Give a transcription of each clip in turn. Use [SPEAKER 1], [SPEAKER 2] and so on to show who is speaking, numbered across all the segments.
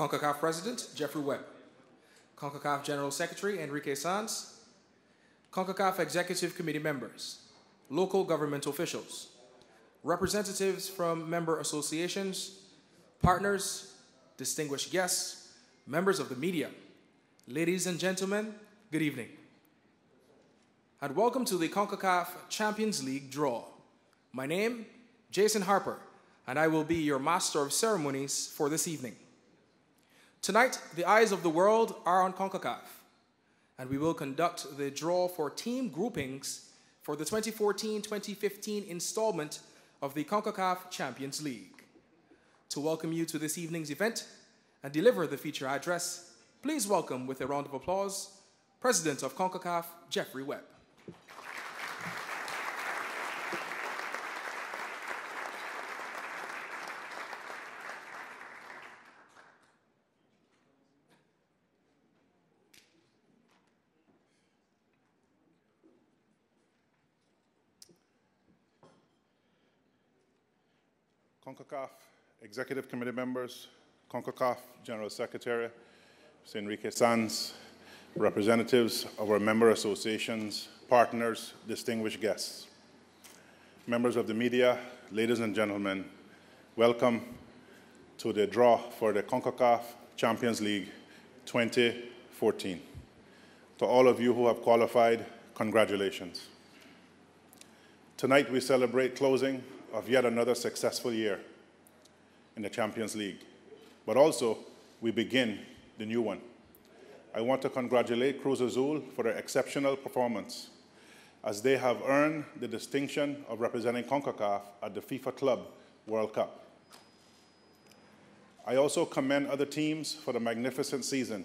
[SPEAKER 1] Concacaf President Jeffrey Webb, Concacaf General Secretary Enrique Sanz, Concacaf Executive Committee members, local government officials, representatives from member associations, partners, distinguished guests, members of the media, ladies and gentlemen, good evening. And welcome to the Concacaf Champions League Draw. My name, Jason Harper, and I will be your master of ceremonies for this evening. Tonight, the eyes of the world are on Concacaf, and we will conduct the draw for team groupings for the 2014-2015 installment of the Concacaf Champions League. To welcome you to this evening's event and deliver the feature address, please welcome with a round of applause, President of Concacaf, Jeffrey Webb.
[SPEAKER 2] Concacaf Executive Committee members, Concacaf General Secretary, Mr. Enrique Sanz, representatives of our member associations, partners, distinguished guests, members of the media, ladies and gentlemen, welcome to the draw for the Concacaf Champions League 2014. To all of you who have qualified, congratulations. Tonight we celebrate closing of yet another successful year in the Champions League. But also, we begin the new one. I want to congratulate Cruz Azul for their exceptional performance, as they have earned the distinction of representing CONCACAF at the FIFA Club World Cup. I also commend other teams for the magnificent season.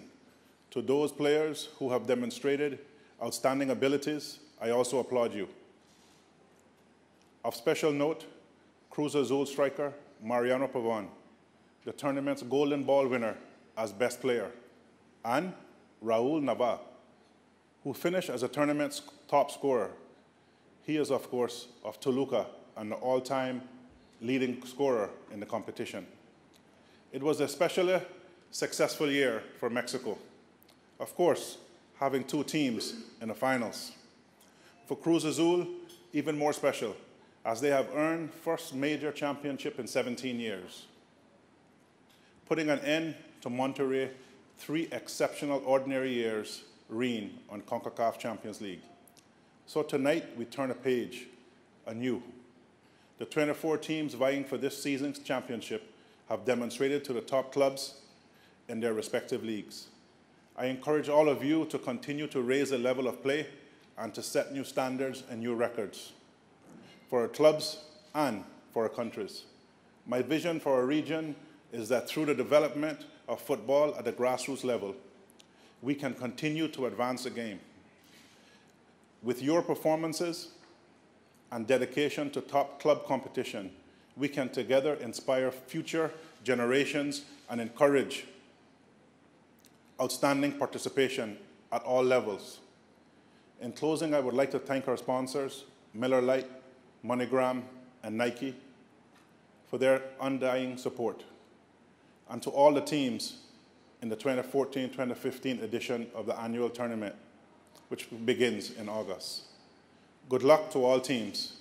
[SPEAKER 2] To those players who have demonstrated outstanding abilities, I also applaud you. Of special note, Cruz Azul striker Mariano Pavon, the tournament's Golden Ball winner as best player, and Raul Nava, who finished as the tournament's top scorer. He is, of course, of Toluca and the all-time leading scorer in the competition. It was an especially successful year for Mexico. Of course, having two teams in the finals. For Cruz Azul, even more special, as they have earned first major championship in 17 years. Putting an end to Monterrey, 3 exceptional ordinary years reign on CONCACAF Champions League. So tonight, we turn a page anew. The 24 teams vying for this season's championship have demonstrated to the top clubs in their respective leagues. I encourage all of you to continue to raise the level of play and to set new standards and new records for our clubs and for our countries. My vision for our region is that through the development of football at the grassroots level, we can continue to advance the game. With your performances and dedication to top club competition, we can together inspire future generations and encourage outstanding participation at all levels. In closing, I would like to thank our sponsors, Miller Lite, MoneyGram, and Nike, for their undying support, and to all the teams in the 2014-2015 edition of the annual tournament, which begins in August. Good luck to all teams.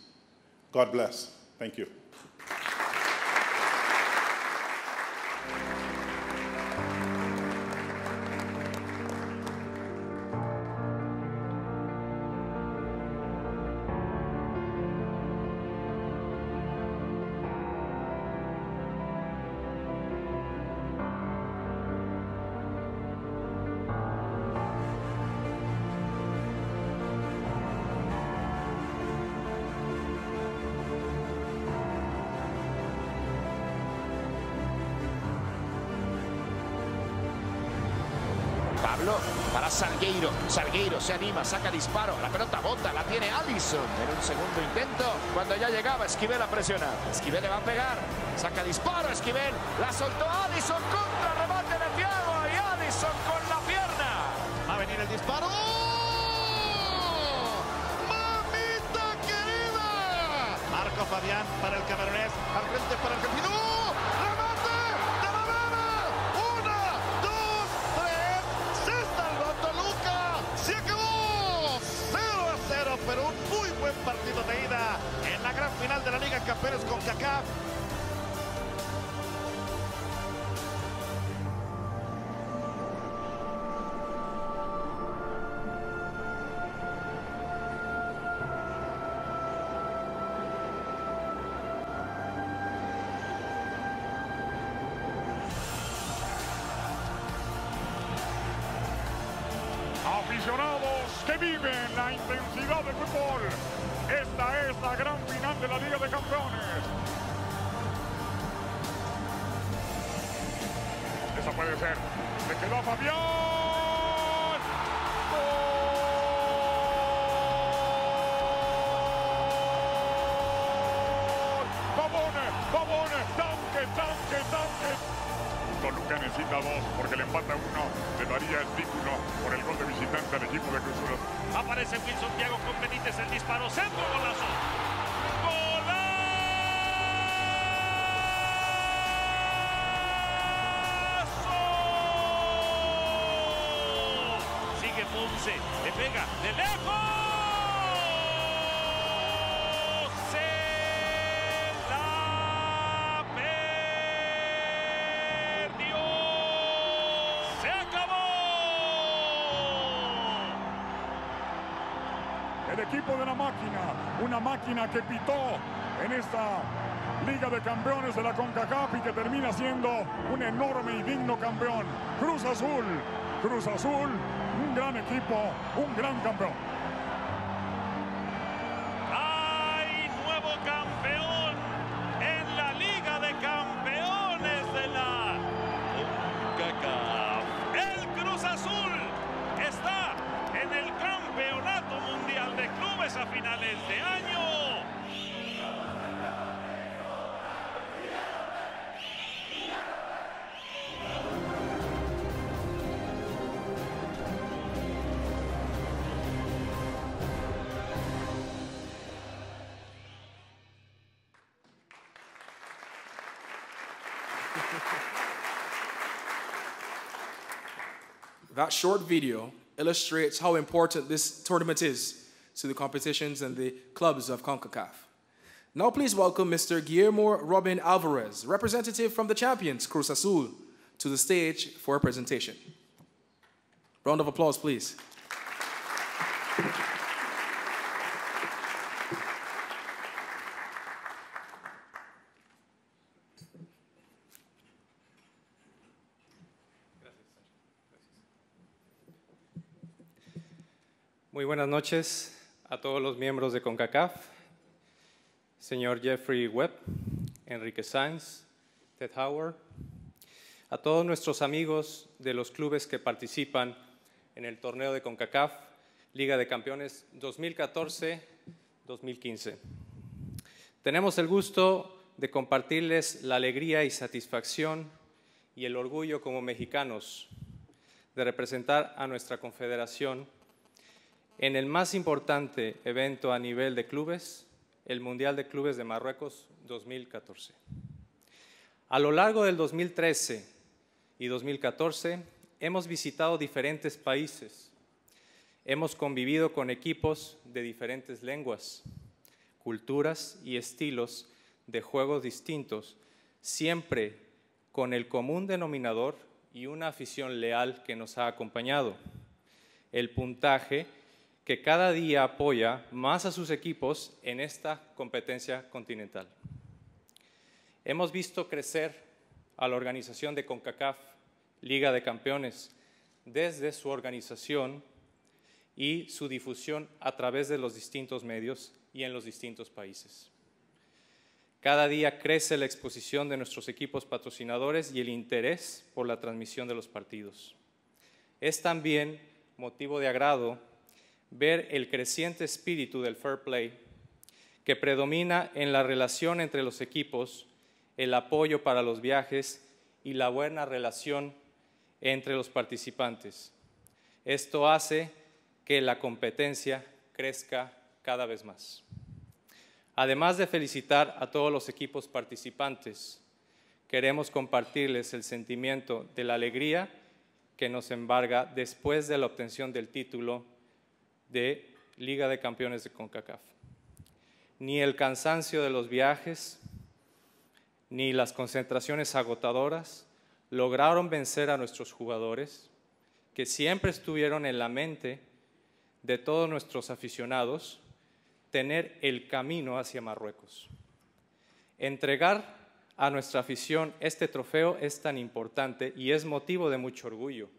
[SPEAKER 2] God bless. Thank you.
[SPEAKER 3] Para Salgueiro. Salgueiro se anima, saca disparo. La pelota bota, la tiene Alisson. En un segundo intento, cuando ya llegaba, Esquivel a presionar. Esquivel le va a pegar. Saca disparo, Esquivel. La soltó Alisson contra remate de Thiago. Y Alisson con la pierna. Va a venir el disparo. ¡Mamita querida! Marco Fabián para el camerunés. Al frente para el argentino. ¡Remate! ¡De la Vega! ¡Una! Campeones Concacaf.
[SPEAKER 4] Aficionados que viven la intensidad del fútbol. Esta es la gran final de la Liga de Campeones. Esa puede ser. Le quedó a Fabián. ¡Gol! ¡Babone! ¡Tanque! Toluca necesita 2 porque le empata 1. Le daría el título por el gol de visitante al equipo de Cruz Azul.
[SPEAKER 5] Aparece Wilson Thiago con Benítez, el disparo, centro, golazo. ¡Golazo! Sigue Ponce, le pega de lejos.
[SPEAKER 4] El equipo de la máquina, una máquina que pitó en esta Liga de Campeones de la Concacaf y que termina siendo un enorme y digno campeón. Cruz Azul, un gran equipo, un gran campeón.
[SPEAKER 5] Hay nuevo campeón en la Liga de Campeones de la Concacaf. El Cruz Azul está en el Campeonato Mundial de Clubes a finales de año.
[SPEAKER 1] That short video illustrates how important this tournament is to the competitions and the clubs of CONCACAF. Now please welcome Mr. Guillermo Robin Alvarez, representative from the champions, Cruz Azul, to the stage for a presentation. Round of applause, please.
[SPEAKER 6] Muy buenas noches a todos los miembros de CONCACAF, señor Jeffrey Webb, Enrique Sanz, Ted Howard, a todos nuestros amigos de los clubes que participan en el torneo de CONCACAF, Liga de Campeones 2014-2015. Tenemos el gusto de compartirles la alegría y satisfacción y el orgullo como mexicanos de representar a nuestra confederación en el más importante evento a nivel de clubes, el Mundial de Clubes de Marruecos 2014. A lo largo del 2013 y 2014 hemos visitado diferentes países, hemos convivido con equipos de diferentes lenguas, culturas y estilos de juegos distintos, siempre con el común denominador y una afición leal que nos ha acompañado, el puntaje que cada día apoya más a sus equipos en esta competencia continental. Hemos visto crecer a la organización de CONCACAF, Liga de Campeones, desde su organización y su difusión a través de los distintos medios y en los distintos países. Cada día crece la exposición de nuestros equipos patrocinadores y el interés por la transmisión de los partidos. Es también motivo de agrado ver el creciente espíritu del fair play que predomina en la relación entre los equipos, el apoyo para los viajes y la buena relación entre los participantes. Esto hace que la competencia crezca cada vez más. Además de felicitar a todos los equipos participantes, queremos compartirles el sentimiento de la alegría que nos embarga después de la obtención del título de Liga de Campeones de CONCACAF. Ni el cansancio de los viajes, ni las concentraciones agotadoras lograron vencer a nuestros jugadores, que siempre estuvieron en la mente de todos nuestros aficionados, tener el camino hacia Marruecos. Entregar a nuestra afición este trofeo es tan importante y es motivo de mucho orgullo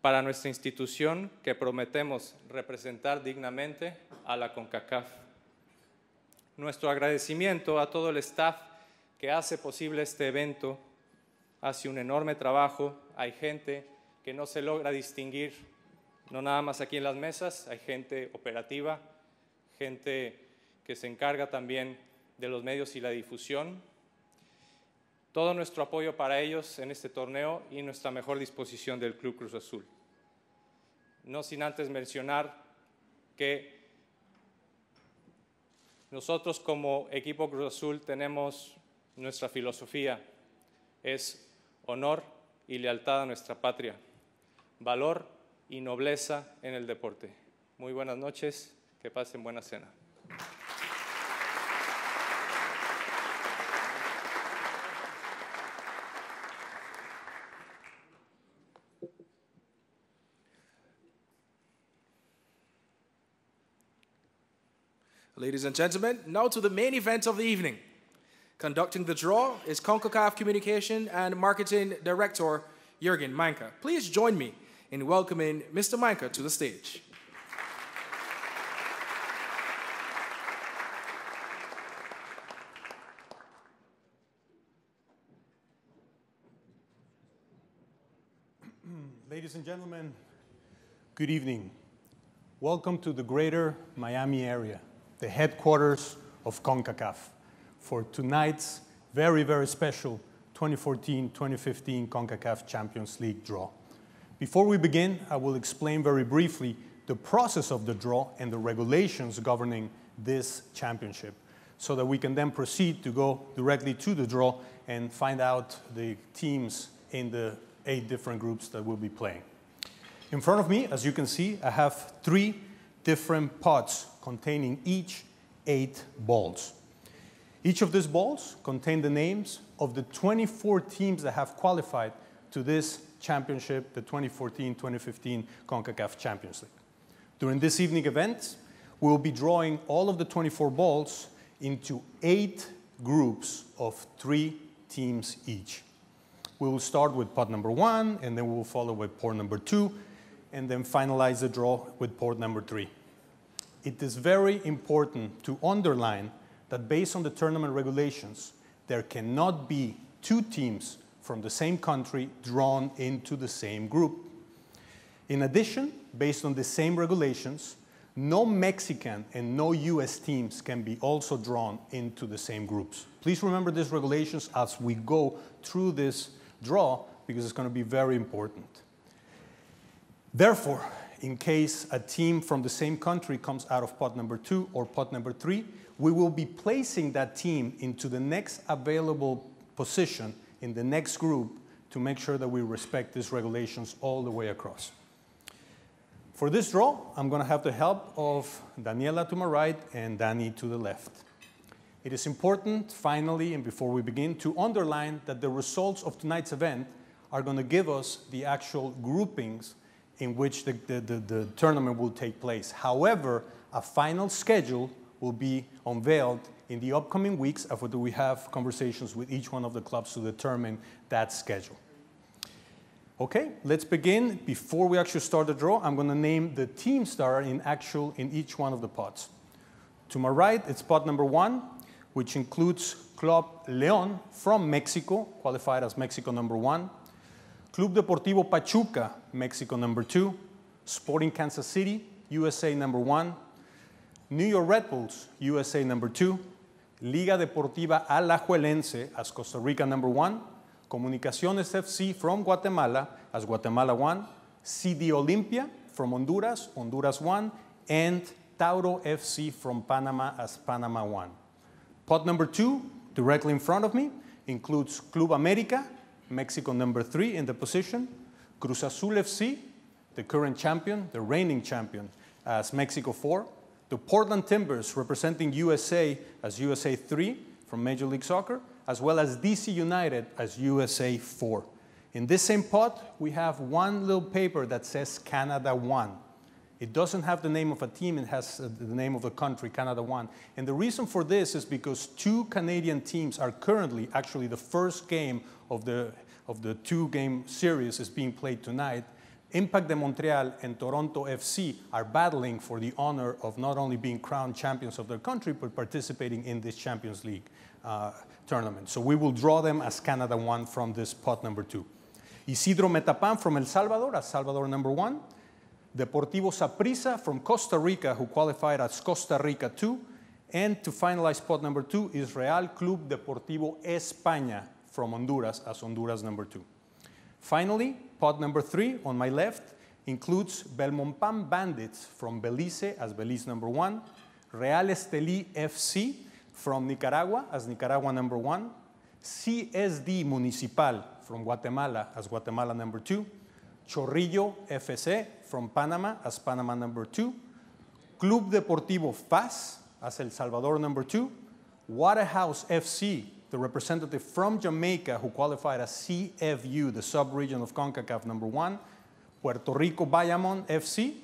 [SPEAKER 6] para nuestra institución que prometemos representar dignamente a la Concacaf. Nuestro agradecimiento a todo el staff que hace posible este evento, hace un enorme trabajo. Hay gente que no se logra distinguir, no nada más aquí en las mesas, hay gente operativa, gente que se encarga también de los medios y la difusión. Todo nuestro apoyo para ellos en este torneo y nuestra mejor disposición del Club Cruz Azul. No sin antes mencionar que nosotros como equipo Cruz Azul tenemos nuestra filosofía, es honor y lealtad a nuestra patria, valor y nobleza en el deporte. Muy buenas noches, que pasen buena cena.
[SPEAKER 1] Ladies and gentlemen, now to the main event of the evening. Conducting the draw is Concacaf Communication and Marketing Director Jürgen Manka. Please join me in welcoming Mr. Manka to the stage.
[SPEAKER 7] Ladies and gentlemen, good evening. Welcome to the greater Miami area, the headquarters of Concacaf, for tonight's very, very special 2014-2015 Concacaf Champions League draw. Before we begin, I will explain very briefly the process of the draw and the regulations governing this championship, so that we can then proceed to go directly to the draw and find out the teams in the 8 different groups that will be playing. In front of me, as you can see, I have 3 different pots containing each 8 balls. Each of these balls contain the names of the 24 teams that have qualified to this championship, the 2014-2015 Concacaf Champions League. During this evening event, we will be drawing all of the 24 balls into 8 groups of 3 teams each. We will start with pot number 1, and then we will follow with pot number 2, and then finalize the draw with pot number 3. It is very important to underline that based on the tournament regulations, there cannot be 2 teams from the same country drawn into the same group. In addition, based on the same regulations, no Mexican and no US teams can be also drawn into the same groups. Please remember these regulations as we go through this draw, because it's going to be very important. Therefore, in case a team from the same country comes out of pot number 2 or pot number 3, we will be placing that team into the next available position in the next group to make sure that we respect these regulations all the way across. For this draw, I'm going to have the help of Daniela to my right and Danny to the left. It is important, finally, and before we begin, to underline that the results of tonight's event are going to give us the actual groupings in which the tournament will take place. However, a final schedule will be unveiled in the upcoming weeks after we have conversations with each one of the clubs to determine that schedule. Okay, let's begin. Before we actually start the draw, I'm going to name the teams that are in each one of the pots. To my right, it's pot number 1, which includes Club León from Mexico, qualified as Mexico number 1. Club Deportivo Pachuca, Mexico number 2. Sporting Kansas City, USA number 1. New York Red Bulls, USA number 2. Liga Deportiva Alajuelense as Costa Rica number 1. Comunicaciones FC from Guatemala as Guatemala 1. CD Olimpia from Honduras, Honduras 1. And Tauro FC from Panama as Panama 1. Pot number 2, directly in front of me, includes Club America, Mexico number 3 in the position. Cruz Azul FC, the current champion, the reigning champion, as Mexico 4. The Portland Timbers, representing USA as USA 3 from Major League Soccer, as well as DC United as USA 4. In this same pot, we have one little paper that says Canada 1. It doesn't have the name of a team, it has the name of the country, Canada 1. And the reason for this is because two Canadian teams are currently, actually the first game of the two-game series is being played tonight. Impact de Montreal and Toronto FC are battling for the honor of not only being crowned champions of their country, but participating in this Champions League tournament. So we will draw them as Canada 1 from this pot number 2. Isidro Metapan from El Salvador as Salvador number 1. Deportivo Saprissa from Costa Rica, who qualified as Costa Rica 2. And to finalize pot number 2 is Real Club Deportivo España from Honduras as Honduras number 2. Finally, pot number 3 on my left includes Belmonpan Bandits from Belize as Belize number 1, Real Estelí FC from Nicaragua as Nicaragua number 1, CSD Municipal from Guatemala as Guatemala number 2, Chorrillo FC from Panama as Panama number 2, Club Deportivo FAS as El Salvador number 2, Waterhouse FC, the representative from Jamaica who qualified as CFU, the sub-region of CONCACAF number 1, Puerto Rico Bayamon FC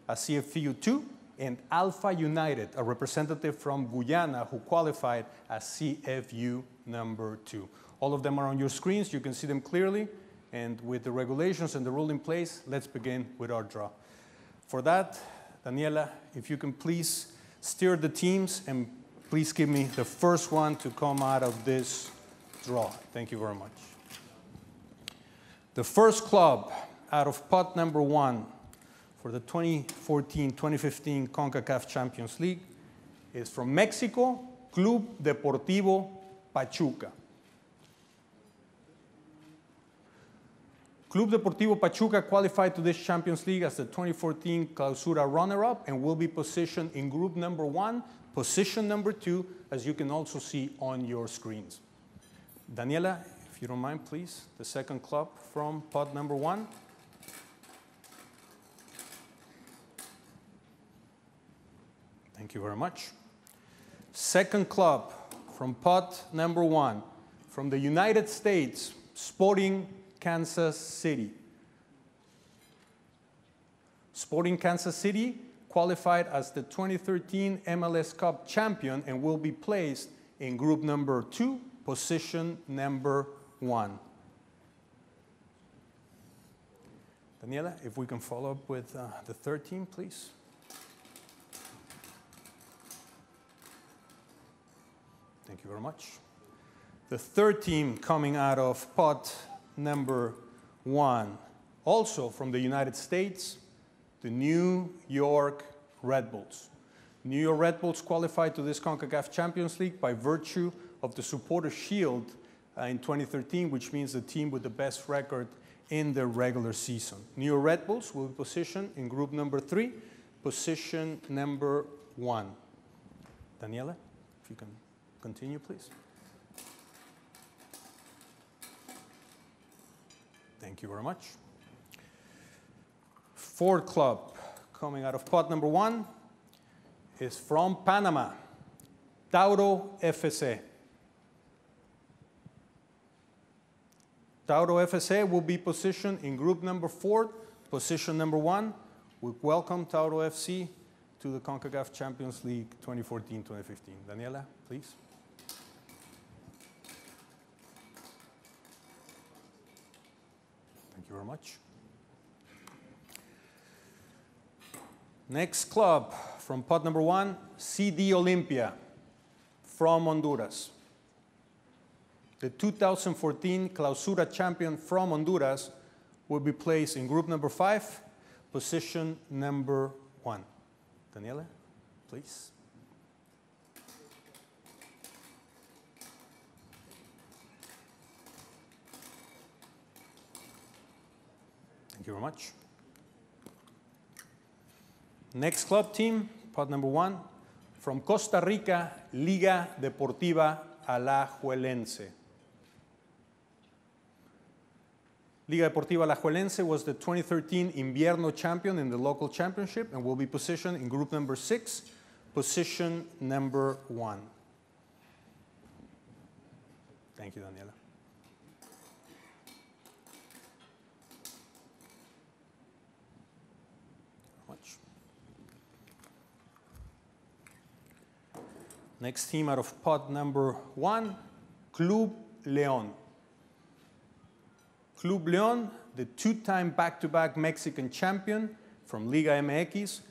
[SPEAKER 7] as CFU 2, and Alpha United, a representative from Guyana who qualified as CFU number 2. All of them are on your screens, you can see them clearly, and with the regulations and the rule in place, let's begin with our draw. For that, Daniela, if you can please steer the teams and please give me the first one to come out of this draw. Thank you very much. The first club out of pot number 1 for the 2014-2015 CONCACAF Champions League is from Mexico, Club Deportivo Pachuca. Club Deportivo Pachuca qualified to this Champions League as the 2014 Clausura runner-up and will be positioned in group number 1, position number 2, as you can also see on your screens. Daniela, if you don't mind, please, the second club from pot number 1. Thank you very much. Second club from pot number 1, from the United States, Sporting Kansas City. Sporting Kansas City qualified as the 2013 MLS Cup champion and will be placed in group number 2, position number 1. Daniela, if we can follow up with the third team, please. Thank you very much. The third team coming out of pot number 1, also from the United States, the New York Red Bulls. New York Red Bulls qualified to this CONCACAF Champions League by virtue of the Supporter Shield in 2013, which means the team with the best record in the regular season. New York Red Bulls will be positioned in group number 3, position number 1. Daniela, if you can continue, please. Thank you very much. Fourth club coming out of pot number 1 is from Panama, Tauro FC. Tauro FC will be positioned in group number 4, position number 1. We welcome Tauro FC to the CONCACAF Champions League 2014-2015. Daniela, please. Thank you very much. Next club from pot number 1, CD Olimpia from Honduras. The 2014 Clausura champion from Honduras will be placed in group number 5, position number 1. Daniela, please. Thank you very much. Next club team, pot number 1, from Costa Rica, Liga Deportiva Alajuelense. Liga Deportiva Alajuelense was the 2013 Invierno champion in the local championship and will be positioned in group number 6, position number 1. Thank you, Daniela. Much. Next team out of pot number 1, Club León. Club León, the 2-time back-to-back Mexican champion from Liga MX,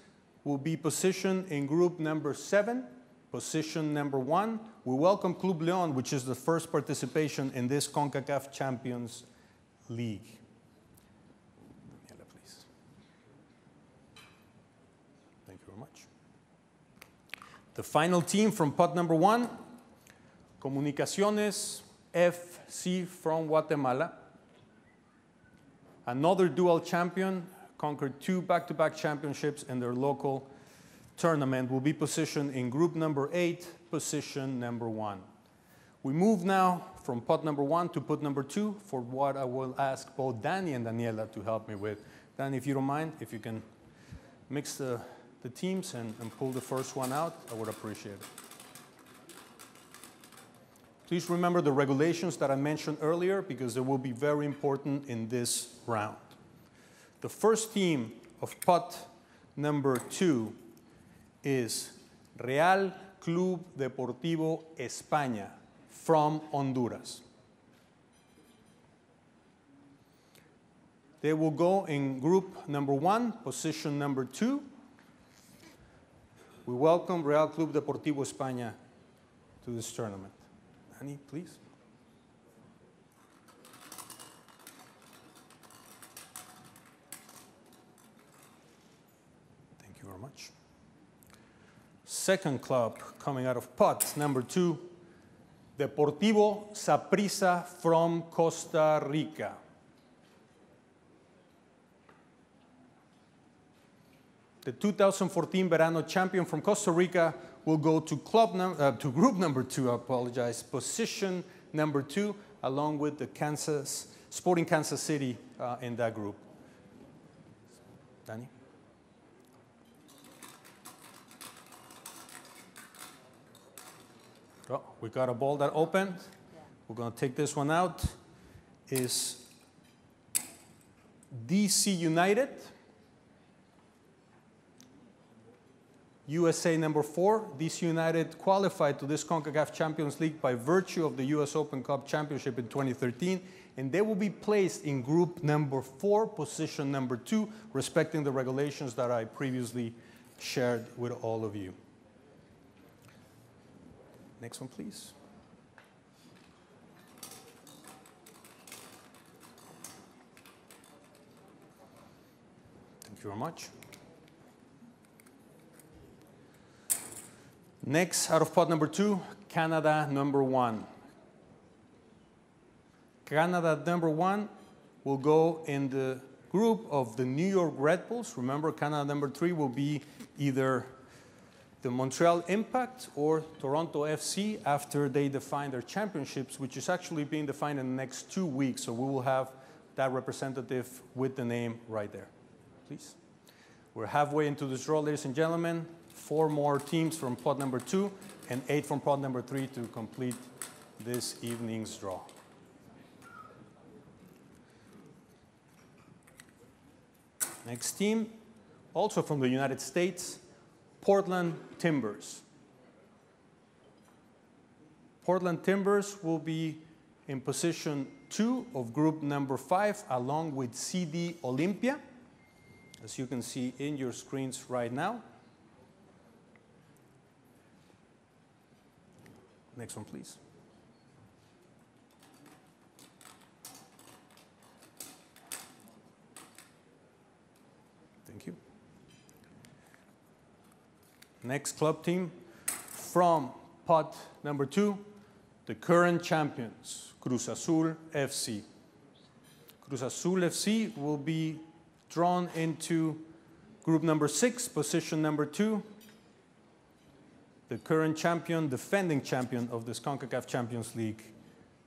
[SPEAKER 7] will be positioned in group number 7, position number 1. We welcome Club León, which is the first participation in this Concacaf Champions League. Daniela, please. Thank you very much. The final team from pot number 1, Comunicaciones FC from Guatemala. Another dual champion, conquered 2 back-to-back championships in their local tournament, will be positioned in group number 8, position number 1. We move now from pot number 1 to pot number 2 for what I will ask both Danny and Daniela to help me with. Danny, if you don't mind, if you can mix the teams and pull the first one out, I would appreciate it. Please remember the regulations that I mentioned earlier because they will be very important in this round. The first team of pot number 2 is Real Club Deportivo España from Honduras. They will go in group number 1, position number 2. We welcome Real Club Deportivo España to this tournament. Annie, please. Thank you very much. Second club coming out of pot, number 2, Deportivo Saprissa from Costa Rica. The 2014 Verano champion from Costa Rica will go to group number 2, position number 2, along with the Sporting Kansas City in that group. Danny? Oh, we got a ball that opened. We're going to take this one out. Is DC United. USA number 4, DC United qualified to this CONCACAF Champions League by virtue of the US Open Cup Championship in 2013, and they will be placed in group number 4, position number 2, respecting the regulations that I previously shared with all of you. Next one, please. Thank you very much. Next, out of pot number 2, Canada number 1. Canada number 1 will go in the group of the New York Red Bulls. Remember, Canada number 3 will be either the Montreal Impact or Toronto FC after they define their championships, which is actually being defined in the next 2 weeks. So we will have that representative with the name right there. Please. We're halfway into this draw, ladies and gentlemen. 4 more teams from pot number 2 and 8 from pot number 3 to complete this evening's draw. Next team, also from the United States, Portland Timbers. Portland Timbers will be in position 2 of group number 5, along with CD Olympia, as you can see in your screens right now. Next one, please. Thank you. Next club team from pot number 2, the current champions, Cruz Azul FC. Cruz Azul FC will be drawn into group number 6, position number 2. The current champion, defending champion of this CONCACAF Champions League.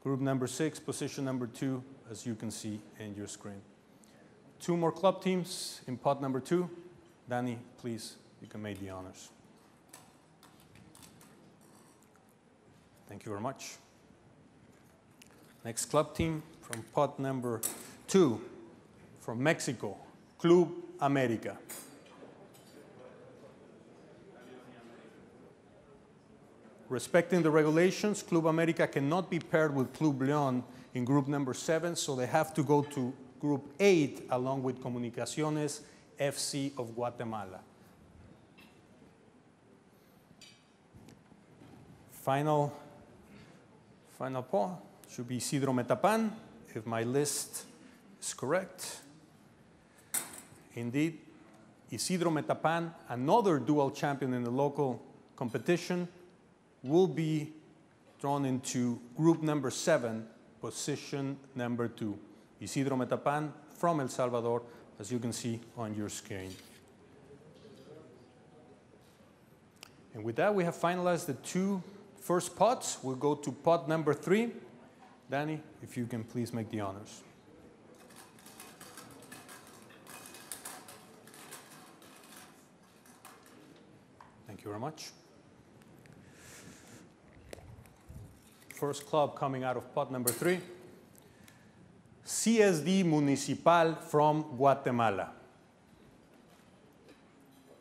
[SPEAKER 7] Group number 6, position number 2, as you can see in your screen. 2 more club teams in pot number 2. Danny, please, you can make the honors. Thank you very much. Next club team from pot number 2, from Mexico, Club America. Respecting the regulations, Club America cannot be paired with Club León in group number 7, so they have to go to group 8 along with Comunicaciones FC of Guatemala. Final pot should be Isidro Metapan, if my list is correct. Indeed, Isidro Metapan, another dual champion in the local competition, will be drawn into group number 7, position number 2. Isidro Metapan from El Salvador, as you can see on your screen. And with that, we have finalized the 2 first pots. We'll go to pot number 3. Danny, if you can please make the honors. Thank you very much. First club coming out of pot number 3, CSD Municipal from Guatemala.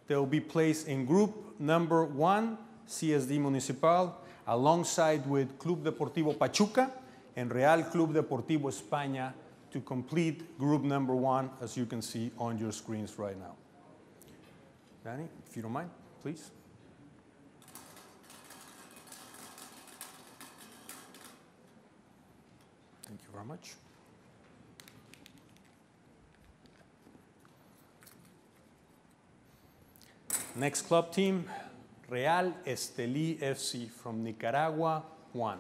[SPEAKER 7] They will be placed in group number 1, CSD Municipal, alongside with Club Deportivo Pachuca and Real Club Deportivo España to complete group number 1, as you can see on your screens right now. Danny, if you don't mind, please. Thank you very much. Next club team, Real Estelí FC from Nicaragua 1.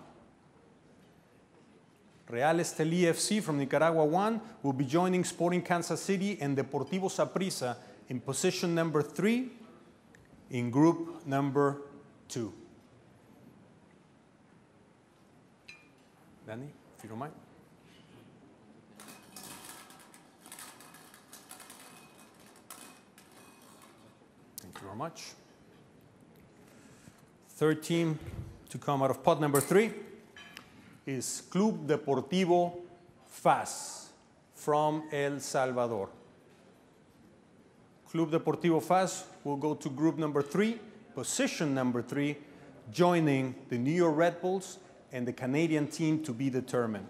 [SPEAKER 7] Real Estelí FC from Nicaragua 1 will be joining Sporting Kansas City and Deportivo Saprissa in position number 3 in group number 2. Danny, if you don't mind. Thank you very much. Third team to come out of pot number 3 is Club Deportivo FAS from El Salvador. Club Deportivo FAS will go to group number 3, position number 3, joining the New York Red Bulls and the Canadian team to be determined.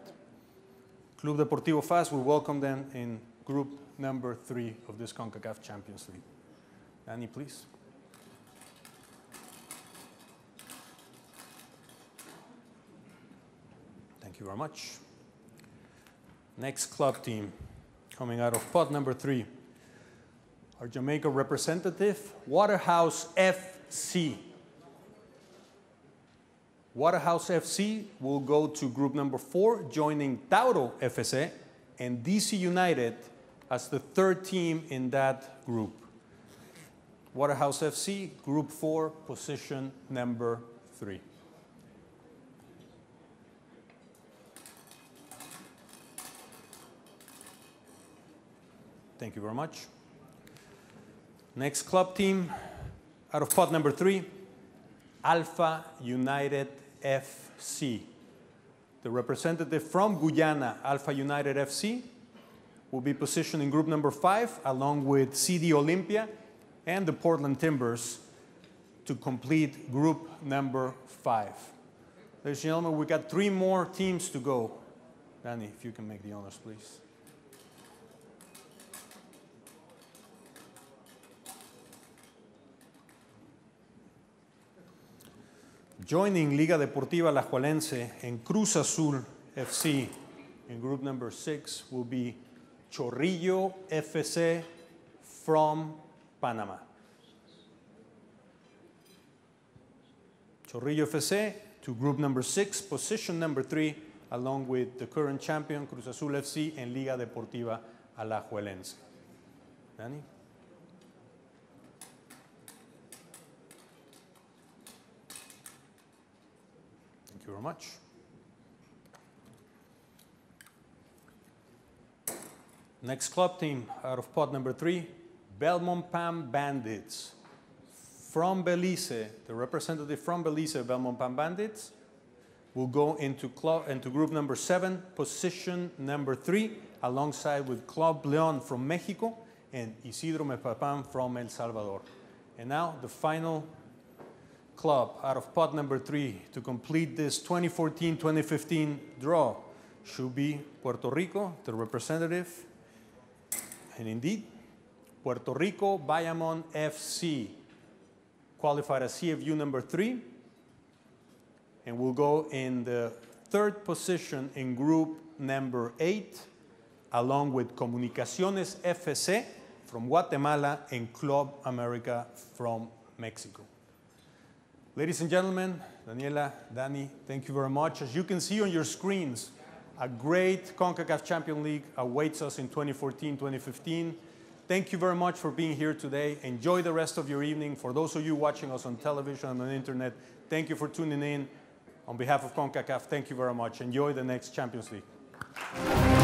[SPEAKER 7] Club Deportivo FAS will welcome them in group number 3 of this Concacaf Champions League. Danny, please. Thank you very much. Next club team coming out of pot number 3. Our Jamaica representative, Waterhouse FC. Waterhouse FC will go to group number 4, joining Tauro FC and DC United as the 3rd team in that group. Waterhouse FC, group 4, position number 3. Thank you very much. Next club team out of pot number 3, Alpha United FC. The representative from Guyana, Alpha United FC, will be positioned in group number 5 along with CD Olympia and the Portland Timbers to complete group number 5. Ladies and gentlemen, we got 3 more teams to go. Danny, if you can make the honors, please. Joining Liga Deportiva Alajuelense and Cruz Azul FC in group number 6 will be Chorrillo FC from Panama. Chorrillo FC to group number 6, position number 3, along with the current champion Cruz Azul FC and Liga Deportiva Alajuelense. Danny? Thank you very much. Next club team out of pot number 3, Belmopan Bandits. From Belize, the representative from Belize, Belmopan Bandits, will go into group number 7, position number 3, alongside with Club León from Mexico and Isidro Mepapan from El Salvador. And now the final club out of pot number 3 to complete this 2014-2015 draw should be Puerto Rico, the representative. And indeed, Puerto Rico Bayamón FC qualified as CFU number 3 and will go in the 3rd position in group number 8, along with Comunicaciones FC from Guatemala and Club America from Mexico. Ladies and gentlemen, Daniela, Danny, thank you very much. As you can see on your screens, a great CONCACAF Champions League awaits us in 2014-2015. Thank you very much for being here today. Enjoy the rest of your evening. For those of you watching us on television and on the internet, thank you for tuning in. On behalf of CONCACAF, thank you very much. Enjoy the next Champions League.